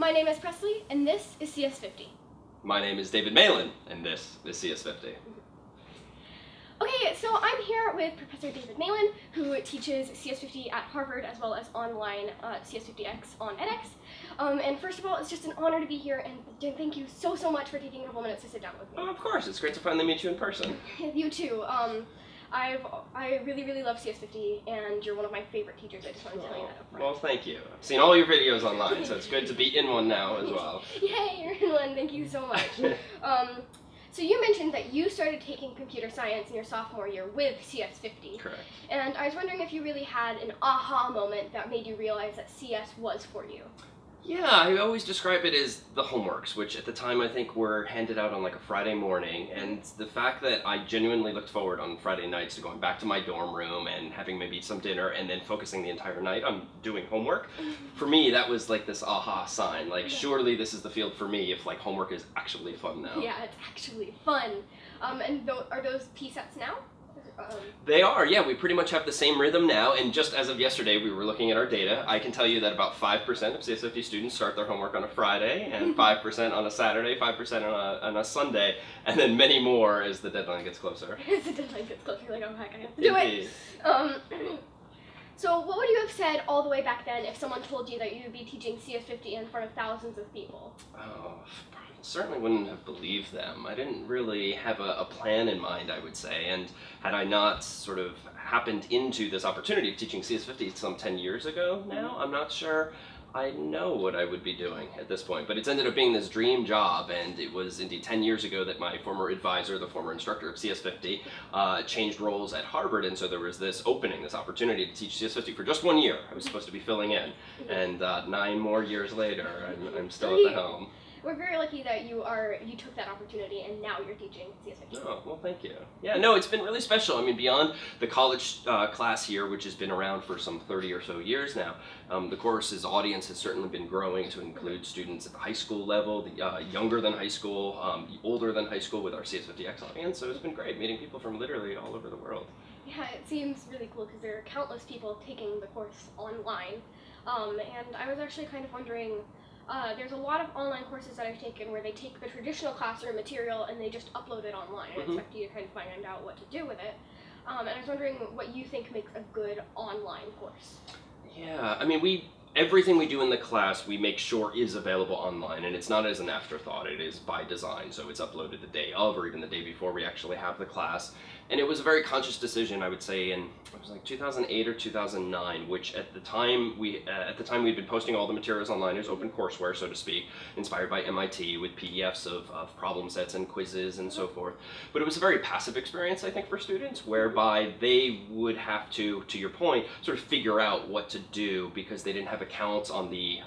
My name is Presley, and this is CS50. My name is David Malan, and this is CS50. Okay, so I'm here with Professor David Malan, who teaches CS50 at Harvard as well as online CS50X on edX. And first of all, it's just an honor to be here, and thank you so much for taking a couple minutes to sit down with me. Oh, of course, it's great to finally meet you in person. You too. I really love CS50, and you're one of my favorite teachers. I just want to tell you that up front. Well, thank you. I've seen all your videos online, so it's good to be in one now as well. Yay, you're in one. Thank you so much. So you mentioned that you started taking computer science in your sophomore year with CS50. Correct. And I was wondering if you really had an aha moment that made you realize that CS was for you. Yeah, I always describe it as the homeworks, which at the time I think were handed out on like a Friday morning, and the fact that I genuinely looked forward on Friday nights to going back to my dorm room and having maybe some dinner and then focusing the entire night on doing homework, for me that was like this aha sign, like surely this is the field for me if like homework is actually fun now. Yeah, it's actually fun. And are those P-sets now? They are, yeah. We pretty much have the same rhythm now, and just as of yesterday we were looking at our data. I can tell you that about 5% of CS50 students start their homework on a Friday, and 5% on a Saturday, 5% on a Sunday, and then many more as the deadline gets closer. As the deadline gets closer, you're like, oh heck, I have to do it! So what would you have said all the way back then if someone told you that you would be teaching CS50 in front of thousands of people? Oh, certainly wouldn't have believed them. I didn't really have a plan in mind, I would say, and had I not sort of happened into this opportunity of teaching CS50 some 10 years ago now, I'm not sure I know what I would be doing at this point, but it's ended up being this dream job, and it was indeed 10 years ago that my former advisor, the former instructor of CS50, changed roles at Harvard, and so there was this opening, this opportunity to teach CS50 for just 1 year. I was supposed to be filling in, and 9 more years later, I'm still at the helm. We're very lucky that you took that opportunity and now you're teaching CS50. Oh, well, thank you. Yeah, no, it's been really special. I mean, beyond the college class here, which has been around for some 30 or so years now, the course's audience has certainly been growing to include students at the high school level, the younger than high school, older than high school with our CS50X audience, so it's been great meeting people from literally all over the world. Yeah, it seems really cool because there are countless people taking the course online, and I was actually kind of wondering, there's a lot of online courses that I've taken where they take the traditional classroom material and they just upload it online and expect you to kind of find out what to do with it. And I was wondering what you think makes a good online course. Yeah, I mean, everything we do in the class we make sure is available online, and it's not as an afterthought, it is by design, so it's uploaded the day of or even the day before we actually have the class. And it was a very conscious decision, I would say, it was like 2008 or 2009, which at the time we'd been posting all the materials online as open courseware, so to speak, inspired by MIT with PDFs of problem sets and quizzes and so forth. But it was a very passive experience, I think, for students, whereby they would have to your point, sort of figure out what to do because they didn't have accounts on the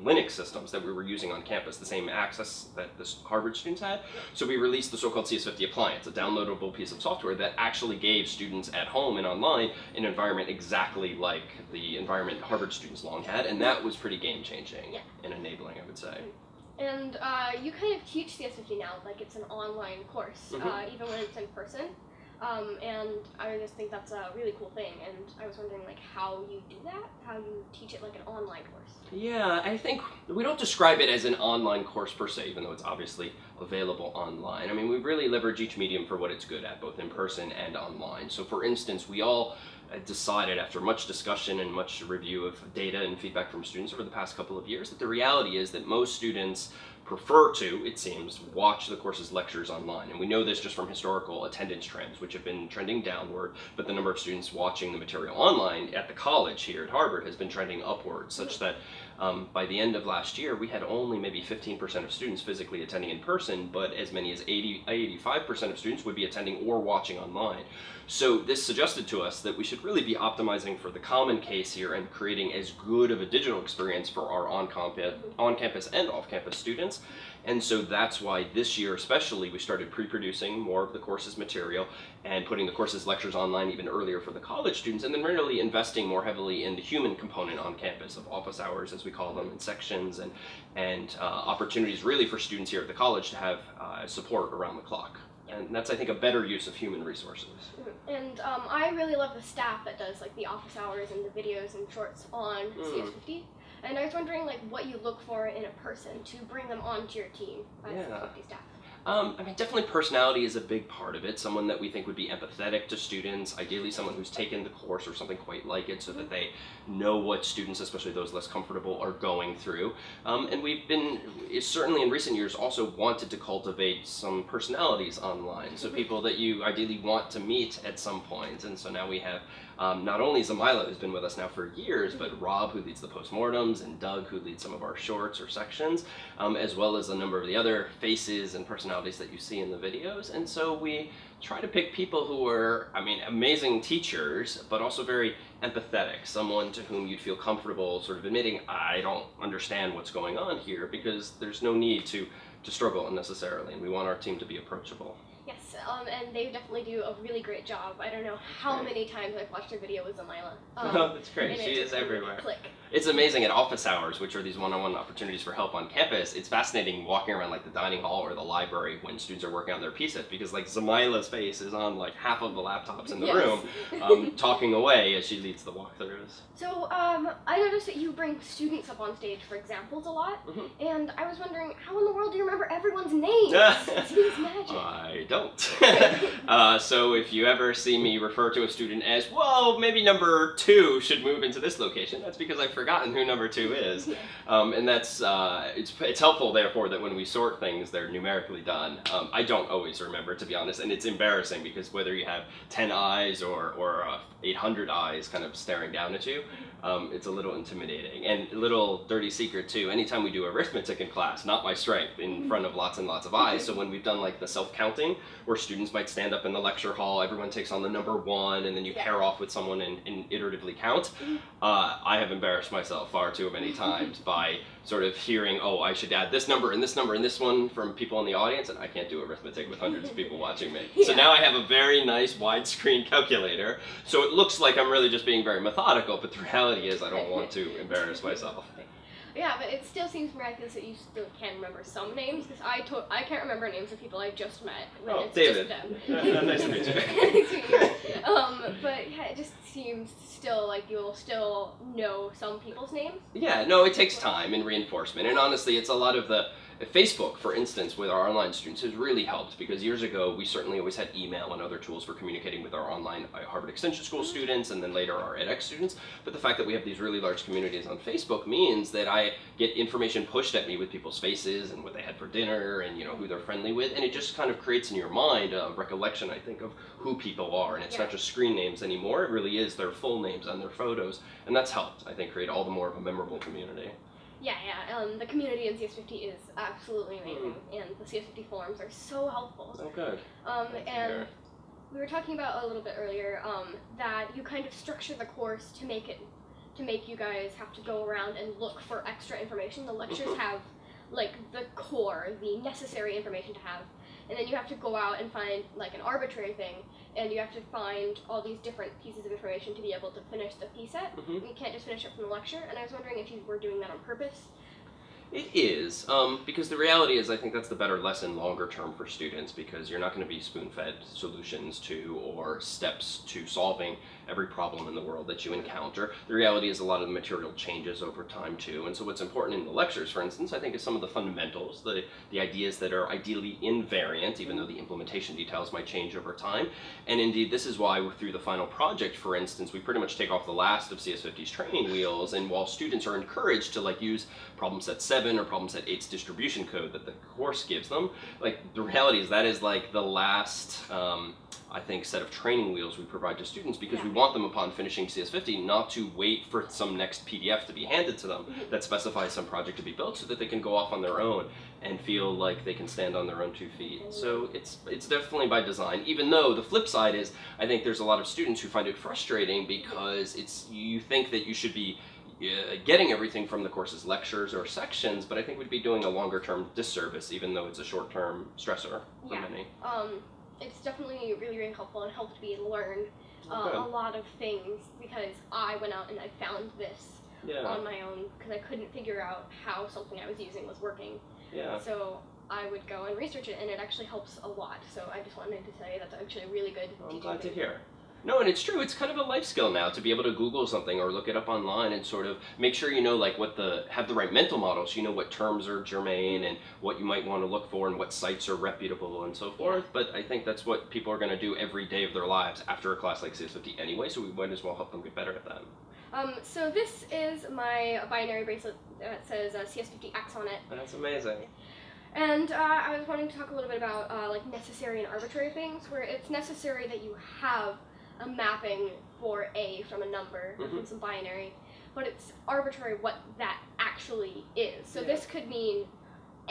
Linux systems that we were using on campus, the same access that the Harvard students had. So we released the so-called CS50 appliance, a downloadable piece of software that actually gave students at home and online an environment exactly like the environment Harvard students long had, and that was pretty game-changing and enabling, I would say. And you kind of teach CS50 now like it's an online course, even when it's in person. And I just think that's a really cool thing, and I was wondering like how you do that, how you teach it like an online course. Yeah, I think we don't describe it as an online course per se, even though it's obviously available online. I mean, we really leverage each medium for what it's good at, both in person and online. So for instance, we all decided after much discussion and much review of data and feedback from students over the past couple of years that the reality is that most students prefer to, it seems, watch the course's lectures online. And we know this just from historical attendance trends, which have been trending downward, but the number of students watching the material online at the college here at Harvard has been trending upward, such that by the end of last year, we had only maybe 15% of students physically attending in person, but as many as 85% of students would be attending or watching online. So this suggested to us that we should really be optimizing for the common case here and creating as good of a digital experience for our on-campus and off-campus students. And so that's why this year especially we started pre-producing more of the course's material and putting the course's lectures online even earlier for the college students, and then really investing more heavily in the human component on campus of office hours, as we call them, and sections and opportunities really for students here at the college to have support around the clock. And that's, I think, a better use of human resources. And I really love the staff that does like the office hours and the videos and shorts on CS50. And I was wondering like what you look for in a person to bring them onto your team as Yeah. 50 staff. I mean, definitely personality is a big part of it. Someone that we think would be empathetic to students, ideally someone who's taken the course or something quite like it so that they know what students, especially those less comfortable, are going through. And we've been, certainly in recent years, also wanted to cultivate some personalities online. So people that you ideally want to meet at some point. And so now we have not only Zamila, who's been with us now for years, but Rob, who leads the postmortems, and Doug, who leads some of our shorts or sections, as well as a number of the other faces and personalities that you see in the videos. And so we try to pick people who are, I mean, amazing teachers, but also very empathetic, someone to whom you'd feel comfortable sort of admitting, I don't understand what's going on here, because there's no need to struggle unnecessarily, and we want our team to be approachable. Yes, and they definitely do a really great job. I don't know how many times I've watched their video with Zamila. Oh, that's great. She is everywhere. Click. It's amazing at office hours, which are these one-on-one opportunities for help on campus. It's fascinating walking around like the dining hall or the library when students are working on their PSET, because like Zamila's face is on like half of the laptops in the room, talking away as she leads the walkthroughs. So I noticed that you bring students up on stage for examples a lot, and I was wondering, how in the world do you remember everyone's names? It seems magic. I don't. So if you ever see me refer to a student as, whoa, maybe number 2 should move into this location, that's because I've forgotten who number 2 is. And that's, it's helpful, therefore, that when we sort things, they're numerically done. I don't always remember, to be honest, and it's embarrassing because whether you have 10 eyes or 800 eyes kind of staring down at you, it's a little intimidating. And a little dirty secret too, anytime we do arithmetic in class, not my strength, in front of lots and lots of eyes, so when we've done like the self-counting, where students might stand up in the lecture hall, everyone takes on the number 1, and then you pair off with someone and iteratively count, I have embarrassed myself far too many times by sort of hearing, oh, I should add this number and this number and this one from people in the audience, and I can't do arithmetic with hundreds of people watching me. So now I have a very nice widescreen calculator, so it looks like I'm really just being very methodical, but the reality is I don't want to embarrass myself. Yeah, but it still seems miraculous that you still can remember some names, because I can't remember names of people I just met when it's David. just them. Nice to meet you. Nice to meet you. But yeah, it just seems still like you'll still know some people's names. Yeah, no, it takes time and reinforcement, and honestly, it's a lot of the Facebook, for instance, with our online students has really helped, because years ago we certainly always had email and other tools for communicating with our online Harvard Extension School students and then later our edX students, but the fact that we have these really large communities on Facebook means that I get information pushed at me with people's faces and what they had for dinner and who they're friendly with, and it just kind of creates in your mind a recollection, I think, of who people are, and it's not just screen names anymore, it really is their full names and their photos, and that's helped, I think, create all the more of a memorable community. Yeah. The community in CS50 is absolutely amazing, and the CS50 forums are so helpful. Oh, good. And we were talking about a little bit earlier that you kind of structure the course to make you guys have to go around and look for extra information. The lectures have like the core, the necessary information to have, and then you have to go out and find like an arbitrary thing, and you have to find all these different pieces of information to be able to finish the PSET. You can't just finish it from the lecture, and I was wondering if you were doing that on purpose. It is, because the reality is I think that's the better lesson longer term for students, because you're not going to be spoon-fed solutions to or steps to solving every problem in the world that you encounter. The reality is a lot of the material changes over time too, and so what's important in the lectures, for instance, I think is some of the fundamentals, the ideas that are ideally invariant, even though the implementation details might change over time. And indeed, this is why through the final project, for instance, we pretty much take off the last of CS50's training wheels, and while students are encouraged to like use problem set 7 or problem set 8's distribution code that the course gives them, like the reality is that is like the last I think set of training wheels we provide to students, because we want them upon finishing CS50 not to wait for some next PDF to be handed to them that specifies some project to be built, so that they can go off on their own and feel like they can stand on their own 2 feet. So it's definitely by design, even though the flip side is I think there's a lot of students who find it frustrating because you think that you should be getting everything from the course's lectures or sections, but I think we'd be doing a longer term disservice, even though it's a short term stressor for many. It's definitely really, really helpful and helped me learn a lot of things, because I went out and I found this on my own, because I couldn't figure out how something I was using was working. So I would go and research it, and it actually helps a lot. So I just wanted to say that's actually a really good teaching I'm glad to hear. No, and it's true. It's kind of a life skill now to be able to Google something or look it up online and sort of make sure you know like have the right mental model, so you know what terms are germane and what you might want to look for and what sites are reputable and so forth. But I think that's what people are going to do every day of their lives after a class like CS50 anyway, so we might as well help them get better at that. So this is my binary bracelet that says CS50 X on it. That's amazing. And I was wanting to talk a little bit about like necessary and arbitrary things, where it's necessary that you have a mapping for A from a number or from some binary, but it's arbitrary what that actually is. So this could mean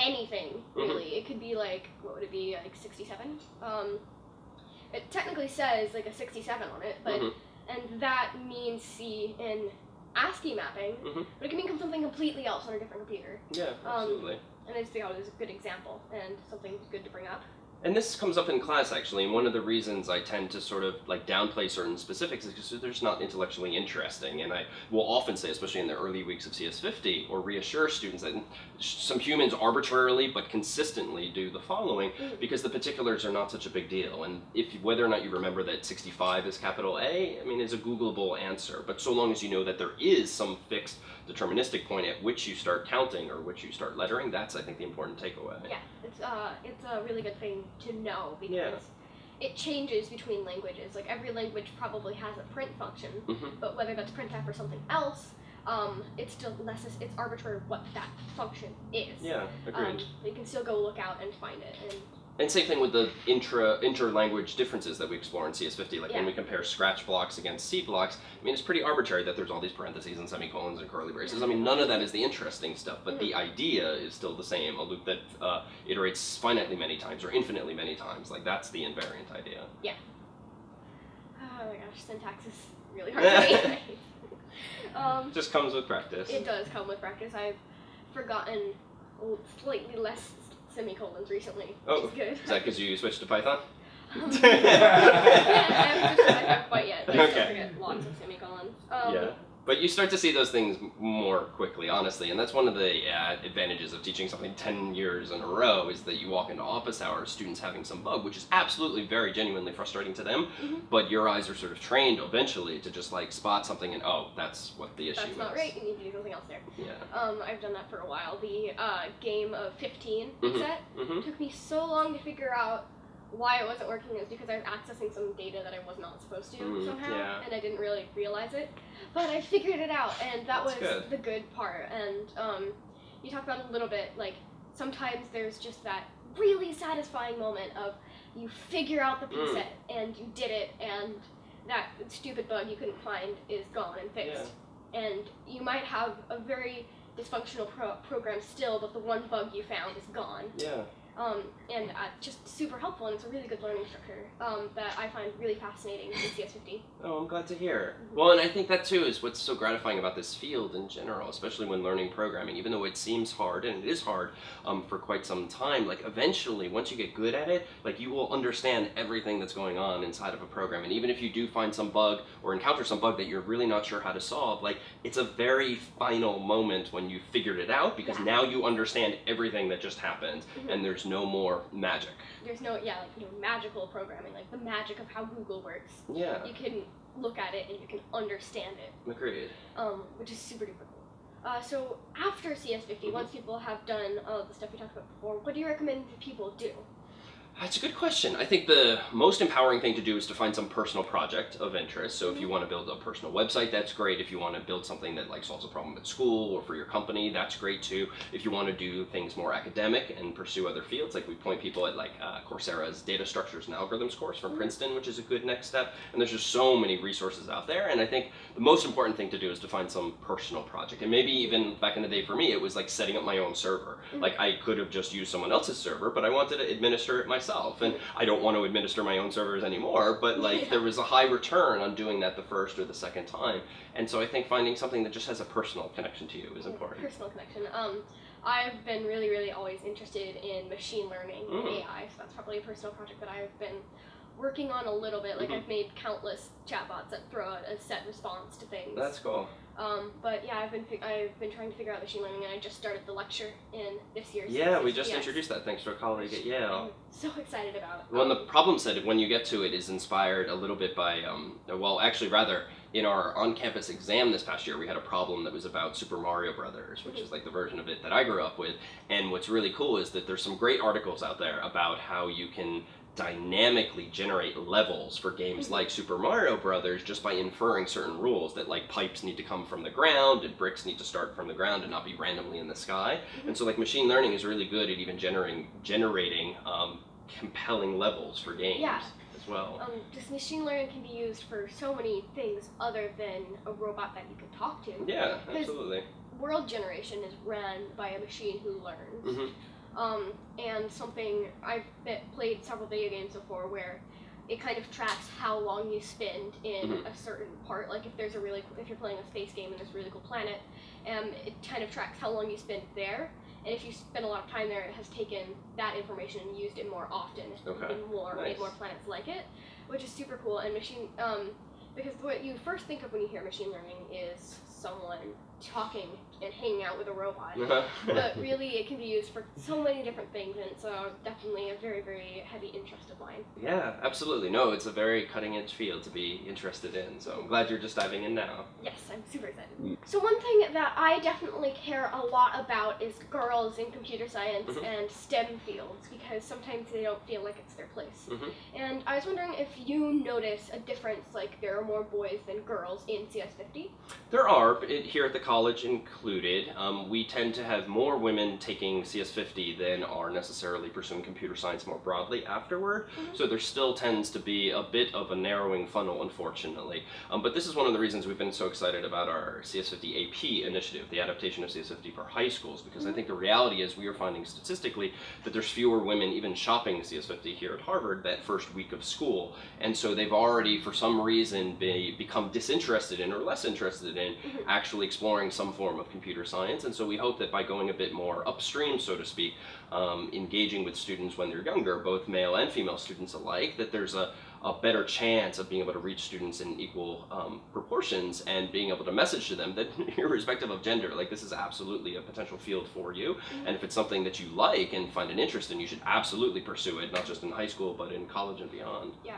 anything, really. It could be like, what would it be, like 67? It technically says like a 67 on it, but and that means C in ASCII mapping, but it can mean something completely else on a different computer. Yeah, absolutely. And I just think it was a good example and something good to bring up. And this comes up in class, actually, and one of the reasons I tend to sort of like downplay certain specifics is because they're just not intellectually interesting. And I will often say, especially in the early weeks of CS50, or reassure students that some humans arbitrarily but consistently do the following because the particulars are not such a big deal. And whether or not you remember that 65 is capital A, I mean, is a Googleable answer. But so long as you know that there is some fixed deterministic point at which you start counting or which you start lettering, that's, I think, the important takeaway. Yeah, it's a really good thing to know because it changes between languages. Like every language probably has a print function, but whether that's printf or something else, it's still it's arbitrary what that function is. Yeah, agreed. You can still go look out and find it. And same thing with the inter-language differences that we explore in CS50, like when we compare Scratch blocks against C blocks, I mean, it's pretty arbitrary that there's all these parentheses and semicolons and curly braces. I mean, none of that is the interesting stuff, but the idea is still the same, a loop that iterates finitely many times or infinitely many times. Like, that's the invariant idea. Yeah. Oh my gosh, syntax is really hard to me. Just comes with practice. It does come with practice. I've forgotten slightly less semicolons recently, which is good. Is that because you switched to Python? I haven't switched to Python quite yet, but I still forget lots of semicolons. But you start to see those things more quickly, honestly, and that's one of the advantages of teaching something 10 years in a row is that you walk into office hours, students having some bug, which is absolutely very genuinely frustrating to them, but your eyes are sort of trained eventually to just like spot something and, oh, that's what the issue is. That's not right, you need to do something else there. Yeah. I've done that for a while. The game of 15 set took me so long to figure out why it wasn't working. Is because I was accessing some data that I was not supposed to somehow, and I didn't really realize it. But I figured it out, and that was the good part. And you talked about it a little bit, like sometimes there's just that really satisfying moment of you figure out the preset and you did it, and that stupid bug you couldn't find is gone and fixed. And you might have a very dysfunctional program still, but the one bug you found is gone. And just super helpful, and it's a really good learning structure that I find really fascinating in CS50. Oh, I'm glad to hear. Well, and I think that too is what's so gratifying about this field in general, especially when learning programming. Even though it seems hard, and it is hard for quite some time, like eventually, once you get good at it, like you will understand everything that's going on inside of a program. And even if you do find some bug or encounter some bug that you're really not sure how to solve, like it's a very final moment when you figured it out, because now you understand everything that just happened, and there's no more magic. There's no, magical programming, like the magic of how Google works. Yeah. You can look at it and you can understand it. Agreed. Which is super duper cool. So after CS50, once people have done all the stuff we talked about before, what do you recommend people do? That's a good question. I think the most empowering thing to do is to find some personal project of interest. So if you want to build a personal website, that's great. If you want to build something that like solves a problem at school or for your company, that's great too. If you want to do things more academic and pursue other fields, like we point people at like Coursera's Data Structures and Algorithms course from Princeton, which is a good next step. And there's just so many resources out there. And I think the most important thing to do is to find some personal project. And maybe even back in the day for me, it was like setting up my own server. Like I could have just used someone else's server, but I wanted to administer it myself. And I don't want to administer my own servers anymore, but like there was a high return on doing that the first or the second time. And so I think finding something that just has a personal connection to you is important. Personal connection. I've been really, really always interested in machine learning and AI, so that's probably a personal project that I've been working on a little bit. Like I've made countless chatbots that throw out a set response to things. That's cool. But yeah, I've been trying to figure out machine learning, and I just started the lecture in this year's. Yeah, we just introduced that thanks to a colleague at Yale. I'm so excited about it. Well, and the problem set, when you get to it, is inspired a little bit by, in our on-campus exam this past year, we had a problem that was about Super Mario Brothers, which is like the version of it that I grew up with. And what's really cool is that there's some great articles out there about how you can dynamically generate levels for games like Super Mario Brothers just by inferring certain rules, that like pipes need to come from the ground and bricks need to start from the ground and not be randomly in the sky. And so like machine learning is really good at even generating compelling levels for games as well. This machine learning can be used for so many things other than a robot that you can talk to. Yeah, absolutely. World generation is ran by a machine who learns. And something I've played several video games before where it kind of tracks how long you spend in a certain part. Like if you're playing a space game and there's a really cool planet, it kind of tracks how long you spend there. And if you spend a lot of time there, it has taken that information and used it more often, made more planets like it, which is super cool. And because what you first think of when you hear machine learning is someone talking and hanging out with a robot. But really, it can be used for so many different things, and it's definitely a very, very heavy interest of mine. Yeah, absolutely. No, it's a very cutting-edge field to be interested in, so I'm glad you're just diving in now. Yes, I'm super excited. So one thing that I definitely care a lot about is girls in computer science and STEM fields, because sometimes they don't feel like it's their place. And I was wondering if you notice a difference, like there are more boys than girls in CS50? There are, here at the college included. We tend to have more women taking CS50 than are necessarily pursuing computer science more broadly afterward. So there still tends to be a bit of a narrowing funnel, unfortunately. But this is one of the reasons we've been so excited about our CS50 AP initiative, the adaptation of CS50 for high schools, because I think the reality is we are finding statistically that there's fewer women even shopping CS50 here at Harvard that first week of school. And so they've already, for some reason, become disinterested in or less interested in actually exploring some form of computer science. And so we hope that by going a bit more upstream, so to speak, engaging with students when they're younger, both male and female students alike, that there's a better chance of being able to reach students in equal proportions and being able to message to them that irrespective of gender, like this is absolutely a potential field for you. And if it's something that you like and find an interest in, you should absolutely pursue it, not just in high school, but in college and beyond. Yeah,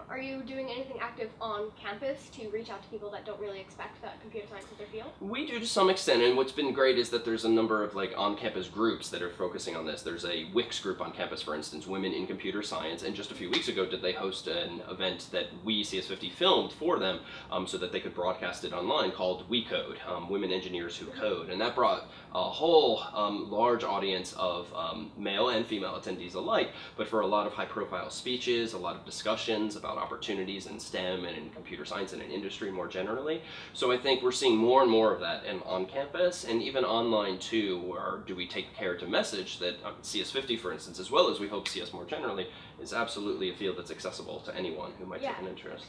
are you doing anything active on campus to reach out to people that don't really expect that computer science is their field? We do to some extent, and what's been great is that there's a number of like on-campus groups that are focusing on this. There's a Wix group on campus, for instance, Women in Computer Science, and just a few weeks ago did they host an event that we, CS50, filmed for them so that they could broadcast it online called We Code, Women Engineers Who Code, and that brought a whole large audience of male and female attendees alike, but for a lot of high-profile speeches, a lot of discussions about opportunities in STEM and in computer science and in industry more generally. So I think we're seeing more and more of that on campus and even online too, where do we take care to message that CS50, for instance, as well as we hope CS more generally, is absolutely a field that's accessible to anyone who might take an interest.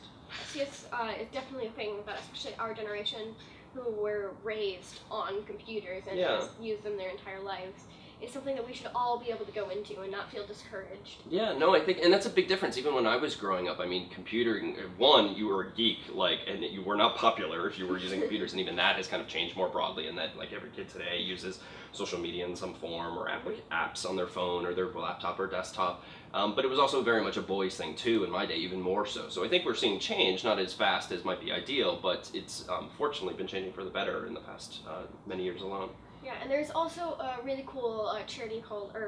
CS is definitely a thing that especially our generation who were raised on computers and just used them their entire lives. It's something that we should all be able to go into and not feel discouraged. Yeah, no, I think, and that's a big difference. Even when I was growing up, I mean, computing, one, you were a geek, and you were not popular if you were using computers, and even that has kind of changed more broadly in that, like, every kid today uses social media in some form or apps on their phone or their laptop or desktop. But it was also very much a boys' thing, too, in my day, even more so. So I think we're seeing change, not as fast as might be ideal, but it's fortunately been changing for the better in the past many years alone. Yeah, and there's also a really cool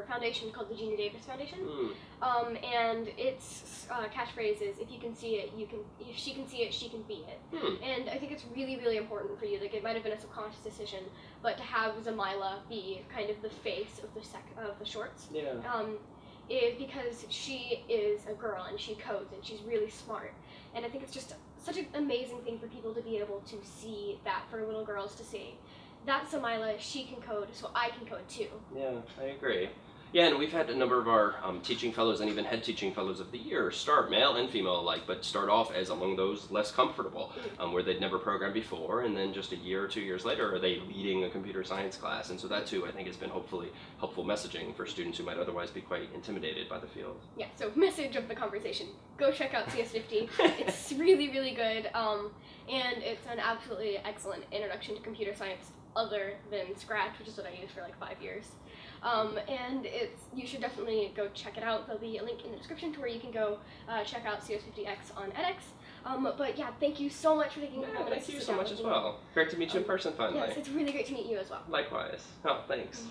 foundation called the Gina Davis Foundation, and its catchphrase is, if you can see it, if she can see it, she can be it. And I think it's really, really important for you, like it might have been a subconscious decision, but to have Zamila be kind of the face of the shorts, is because she is a girl and she codes and she's really smart. And I think it's just such an amazing thing for people to be able to see that, for little girls to see. That's Zamila, she can code, so I can code too. Yeah, I agree. Yeah, and we've had a number of our teaching fellows and even head teaching fellows of the year start, male and female alike, but start off as among those less comfortable, where they'd never programmed before, and then just a year or 2 years later, are they leading a computer science class? And so that too, I think, has been hopefully helpful messaging for students who might otherwise be quite intimidated by the field. Yeah, so message of the conversation. Go check out CS50. It's really, really good, and it's an absolutely excellent introduction to computer science other than Scratch, which is what I used for like 5 years. And you should definitely go check it out. There'll be a link in the description to where you can go check out CS50X on edX. But yeah, thank you so much for taking the time. Thank you so much as well. Great to meet you in person finally. Yes, it's really great to meet you as well. Likewise. Oh, thanks.